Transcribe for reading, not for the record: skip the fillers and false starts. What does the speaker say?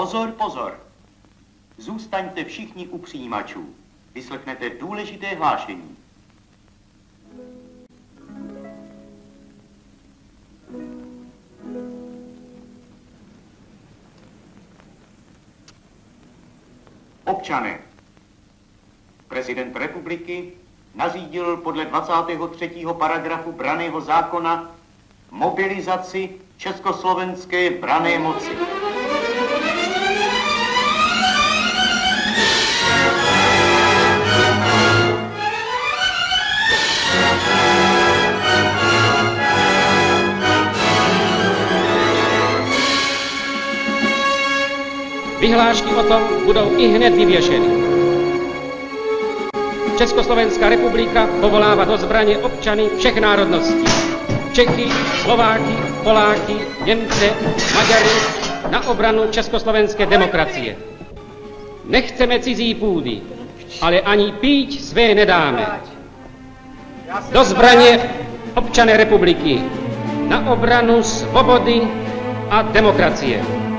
Pozor, pozor. Zůstaňte všichni u přijímačů. Vyslechnete důležité hlášení. Občané, prezident republiky nařídil podle 23. paragrafu branného zákona mobilizaci československé branné moci. Vyhlášky o tom budou ihned vyvěšeny. Československá republika povolává do zbraně občany všech národností. Čechy, Slováky, Poláky, Němce, Maďary na obranu československé demokracie. Nechceme cizí půdy, ale ani píť své nedáme. Do zbraně občané republiky na obranu svobody a demokracie.